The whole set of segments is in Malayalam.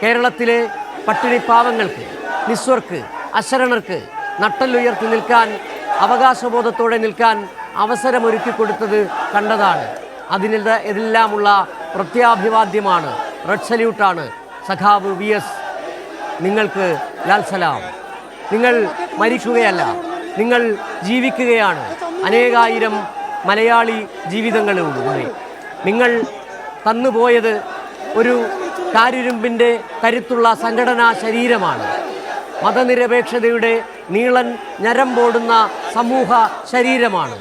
കേരളത്തിലെ പട്ടിണിപ്പാവങ്ങൾക്ക്, നിസ്വർക്ക്, അശരണർക്ക് നട്ടലുയർത്തി നിൽക്കാൻ, അവകാശബോധത്തോടെ നിൽക്കാൻ അവസരമൊരുക്കി കൊടുത്തത് കണ്ടതാണ്. ഇതിനെല്ലാമുള്ള പ്രത്യാഭിവാദ്യമാണ്, റെഡ് സല്യൂട്ടാണ്. സഖാവ് VS, നിങ്ങൾക്ക് ലാൽ സലാം. നിങ്ങൾ മരിക്കുകയല്ല, നിങ്ങൾ ജീവിക്കുകയാണ്. അനേകായിരം മലയാളി ജീവിതങ്ങളിലൂടെ നിങ്ങൾ തന്നുപോയത് ഒരു കാരിരുമ്പിൻ്റെ കരുത്തുള്ള സംഘടനാ ശരീരമാണ്. മതനിരപേക്ഷതയുടെ നീളൻ ഞരമ്പോടുന്ന സമൂഹ ശരീരമാണ്.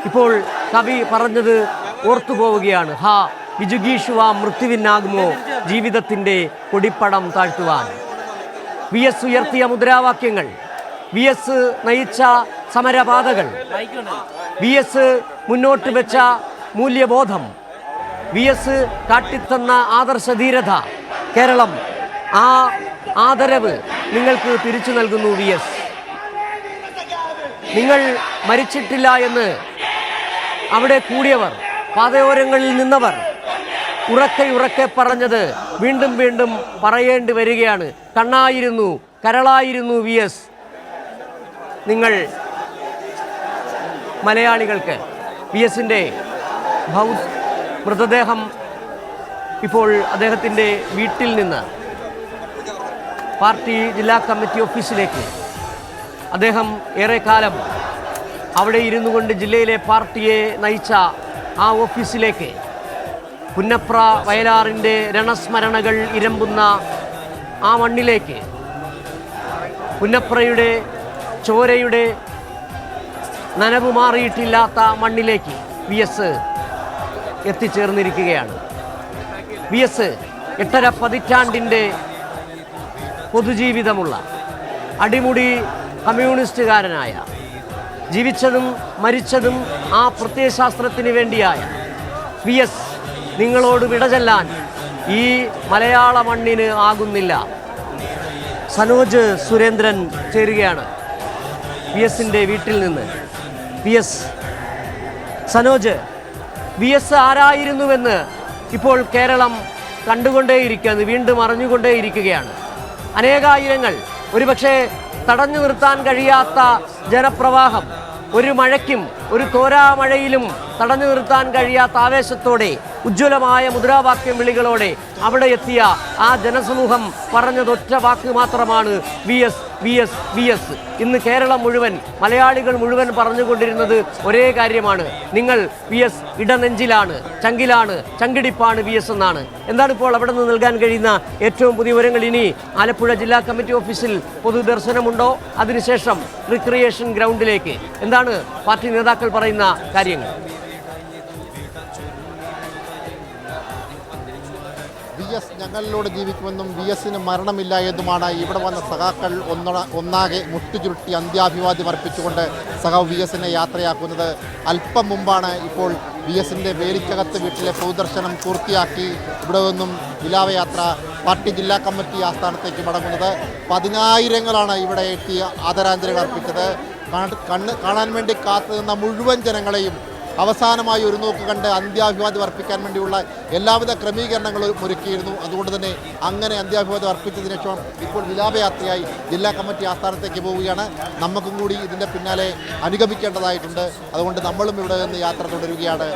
ഇപ്പോൾ കവി പറഞ്ഞത് ഓർത്തുപോവുകയാണ്. ഹാ വിജുഗീഷുവ മൃത്യുവിനാകുമോ ജീവിതത്തിൻ്റെ കൊടിപ്പടം താഴ്ത്തുവാൻ. VS ഉയർത്തിയ മുദ്രാവാക്യങ്ങൾ, VS നയിച്ച സമരപാതകൾ, VS മുന്നോട്ട് വെച്ച മൂല്യബോധം, VS കാട്ടിത്തന്ന ആദർശധീരത, കേരളം ആ ആദരവ് നിങ്ങൾക്ക് തിരിച്ചു നൽകുന്നു. VS, നിങ്ങൾ മരിച്ചിട്ടില്ല എന്ന് അവിടെ കൂടിയവർ, പാതയോരങ്ങളിൽ നിന്നവർ ഉറക്കെ പറഞ്ഞത് വീണ്ടും വീണ്ടും പറയേണ്ടി വരികയാണ്. കണ്ണായിരുന്നു, കരളായിരുന്നു VS. നിങ്ങൾ മലയാളികൾക്ക് VSൻ്റെ മൃതദേഹം ഇപ്പോൾ അദ്ദേഹത്തിൻ്റെ വീട്ടിൽ നിന്ന് പാർട്ടി ജില്ലാ കമ്മിറ്റി ഓഫീസിലേക്ക്, അദ്ദേഹം ഏറെക്കാലം അവിടെ ഇരുന്നു കൊണ്ട് ജില്ലയിലെ പാർട്ടിയെ നയിച്ച ആ ഓഫീസിലേക്ക്, പുന്നപ്ര വയലാറിൻ്റെ രണസ്മരണകൾ ഇരമ്പുന്ന ആ മണ്ണിലേക്ക്, പുന്നപ്രയുടെ ചോരയുടെ നനവ് മാറിയിട്ടില്ലാത്ത മണ്ണിലേക്ക് VS എത്തിച്ചേർന്നിരിക്കുകയാണ്. VS 8.5 പതിറ്റാണ്ടിൻ്റെ പൊതുജീവിതമുള്ള അടിമുടി കമ്മ്യൂണിസ്റ്റുകാരനായ, ജീവിച്ചതും മരിച്ചതും ആ പ്രത്യയശാസ്ത്രത്തിന് വേണ്ടിയായ VS നിങ്ങളോട് വിടചൊല്ലാൻ ഈ മലയാള മണ്ണിന് ആകുന്നില്ല. സനോജ് സുരേന്ദ്രൻ ചേരുകയാണ് VSൻ്റെ വീട്ടിൽ നിന്ന്. VS, സനോജ്, VS ആരായിരുന്നുവെന്ന് ഇപ്പോൾ കേരളം കണ്ടുകൊണ്ടേയിരിക്കുകയാണ്, വീണ്ടും അറിഞ്ഞുകൊണ്ടേയിരിക്കുകയാണ്. അനേകായിരങ്ങൾ, ഒരുപക്ഷെ തടഞ്ഞു നിർത്താൻ കഴിയാത്ത ജനപ്രവാഹം, ഒരു മഴയ്ക്കും ഒരു തോരാമഴയിലും തടഞ്ഞു നിർത്താൻ കഴിയാത്ത ആവേശത്തോടെ, ഉജ്ജ്വലമായ മുദ്രാവാക്യം വിളികളോടെ അവിടെ എത്തിയ ആ ജനസമൂഹം പറഞ്ഞതൊറ്റ വാക്ക് മാത്രമാണ് VS, VS, VS. ഇന്ന് കേരളം മുഴുവൻ, മലയാളികൾ മുഴുവൻ പറഞ്ഞുകൊണ്ടിരുന്നത് ഒരേ കാര്യമാണ്. നിങ്ങൾ VS ഇടനെഞ്ചിലാണ്, ചങ്കിലാണ്, ചങ്കിടിപ്പാണ് VS എന്നാണ്. എന്താണ് ഇപ്പോൾ അവിടെ നിന്ന് നൽകാൻ കഴിയുന്ന ഏറ്റവും പുതിയ വിവരങ്ങൾ? ഇനി ആലപ്പുഴ ജില്ലാ കമ്മിറ്റി ഓഫീസിൽ പൊതുദർശനമുണ്ടോ? അതിനുശേഷം റിക്രിയേഷൻ ഗ്രൗണ്ടിലേക്ക്. എന്താണ് പാർട്ടി നേതാക്കൾ പറയുന്ന കാര്യങ്ങൾ? VS ഞങ്ങളിലൂടെ ജീവിക്കുമെന്നും VSന് മരണമില്ല എന്നുമാണ് ഇവിടെ വന്ന സഖാക്കൾ ഒന്നാകെ മുട്ടുചുരുട്ടി അന്ത്യാഭിവാദ്യം അർപ്പിച്ചുകൊണ്ട് സഖാവ് VSനെ യാത്രയാക്കുന്നത്. അല്പം മുമ്പാണ് ഇപ്പോൾ VSൻ്റെ വേലിക്കകത്ത് വീട്ടിലെ പൊതുദർശനം പൂർത്തിയാക്കി ഇവിടെ നിന്നും വിലാപയാത്ര പാർട്ടി ജില്ലാ കമ്മിറ്റി ആസ്ഥാനത്തേക്ക് മടങ്ങുന്നത്. 10,000ങ്ങളാണ് ഇവിടെ എത്തി ആദരാഞ്ജലികൾ അർപ്പിച്ചത്. കാണാൻ വേണ്ടി കാത്തു നിന്ന മുഴുവൻ ജനങ്ങളെയും അവസാനമായി ഒരു നോക്ക് കണ്ട് അന്ത്യാഭിവാദ്യം അർപ്പിക്കാൻ വേണ്ടിയുള്ള എല്ലാവിധ ക്രമീകരണങ്ങളും ഒരുക്കിയിരുന്നു. അതുകൊണ്ട് തന്നെ അങ്ങനെ അന്ത്യാഭിവാദ്യം അർപ്പിച്ചതിന് ശേഷം ഇപ്പോൾ വിലാപയാത്രയായി ജില്ലാ കമ്മിറ്റി ആസ്ഥാനത്തേക്ക് പോവുകയാണ്. നമുക്കും കൂടി ഇതിൻ്റെ പിന്നാലെ അനുഗമിക്കേണ്ടതായിട്ടുണ്ട്. അതുകൊണ്ട് നമ്മളും ഇവിടെ നിന്ന് യാത്ര തുടരുകയാണ്.